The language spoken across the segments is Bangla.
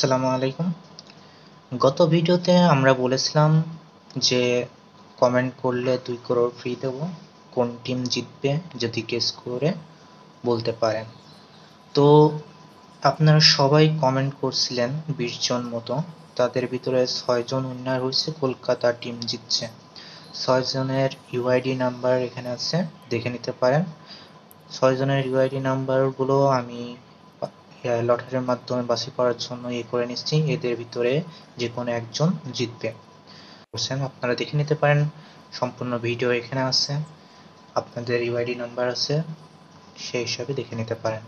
আসসালামু আলাইকুম। গত ভিডিওতে আমরা বলেছিলাম যে কমেন্ট করলে 2 করোড় ফ্রি দেব। কোন টিম জিতবে যদি গেস করে বলতে পারেন। তো আপনারা সবাই কমেন্ট করছিলেন 20 জন মতো। তাদের ভিতরে 6 জন উইনার হয়েছে, কলকাতা টিম জিতছে। 6 জনের ইউআইডি নাম্বার এখানে আছে, দেখে নিতে পারেন। 6 জনের ইউআইডি নাম্বারগুলো আমি লটারির মাধ্যমে বাছাই করার জন্য করে নিচ্ছি। এদের ভিতরে যে কোনো একজন জিতবে। আপনারা দেখে নিতে পারেন, সম্পূর্ণ ভিডিও এখানে আছে, আপনাদের ইউআইডি নাম্বার আছে, সেই হিসাবে দেখে নিতে পারেন।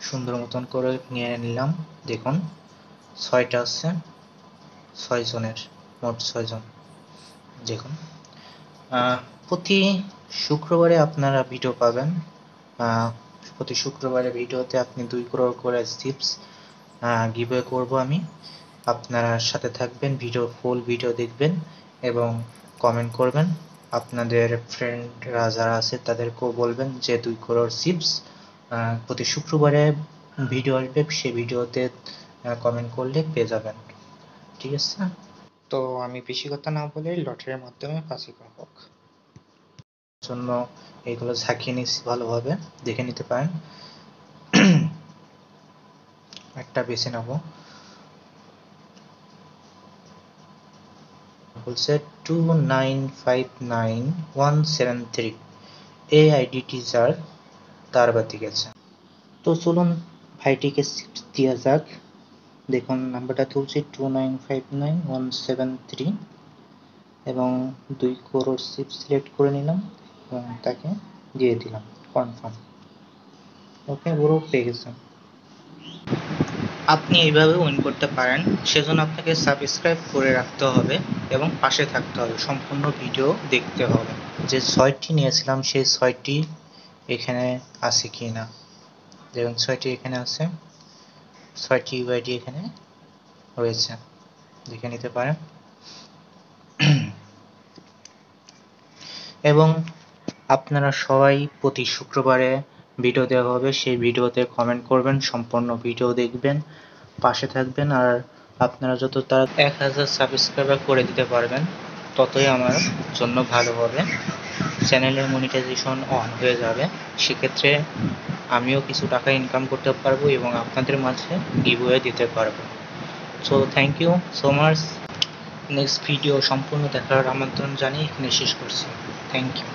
সুন্দর মতন করে নিয়ে নিলাম। দেখুন 6টা আছে, 6 জনের, মোট 6 জন। দেখুন প্রতি শুক্রবারে আপনারা ভিডিও পাবেন। প্রতি শুক্রবারে ভিডিওতে আপনি 2 করোড় করে চিপস গিভওয়ে করব আমি। আপনারা সাথে থাকবেন, ফুল ভিডিও দেখবেন এবং কমেন্ট করবেন। আপনাদের ফ্রেন্ডরা যারা আছে তাদেরকেও বলবেন যে 2 করোড় চিপস প্রতি শুক্রবারে ভিডিও আসবে, সেই ভিডিওতে কমেন্ট করলে পেয়ে যাবেন। ঠিক আছে, তো আমি বেশি কথা না বলে লটারির মাধ্যমে বাছাই করব জন্য এগুলো ঝাঁকিয়ে নিচ্ছি, ভালোভাবে দেখে নিতে পারেন। একটা বেছে নেব। বলছে 2959173 এই আইডিটি যার তার বাতি গেছে। তো চলুন ভাইটিকে চিপস দেওয়া যাক। দেখুন নাম্বারটা তুলছি 2959173 এবং 2 করোড় চিপস সিলেক্ট করে নিলাম এবং তাকে দিয়ে দিলাম কনফার্ম। ওকে, পুরো পেয়ে গেছেন। আপনি এইভাবে উইন করতে পারেন, সেজন্য আপনাকে সাবস্ক্রাইব করে রাখতে হবে এবং পাশে থাকতে হবে, সম্পূর্ণ ভিডিও দেখতে হবে। যে 6টি নিয়েছিলাম সেই 6টি এখানে আছে কি না দেখুন, 6টি এখানে আছে, 6টি ইউআইডি এখানে রয়েছে, দেখে নিতে পারেন। এবং আপনারা সবাই প্রতি শুক্রবারে ভিডিও দেওয়া হবে, সেই ভিডিওতে কমেন্ট করবেন, সম্পূর্ণ ভিডিও দেখবেন, পাশে থাকবেন। আর আপনারা যত তাড়াতাড়ি 1000 সাবস্ক্রাইবার করে দিতে পারবেন ততই আমার জন্য ভালো হবে। চ্যানেলের মনিটাইজেশন অন হয়ে যাবে, সেক্ষেত্রে আমিও কিছু টাকা ইনকাম করতে পারবো এবং আপনাদের মাঝে গিভওয়ে দিতে পারবো। So thank you so much. Next video সম্পূর্ণ দেখার আমন্ত্রণ জানিয়ে এখানে শেষ করছি। Thank you.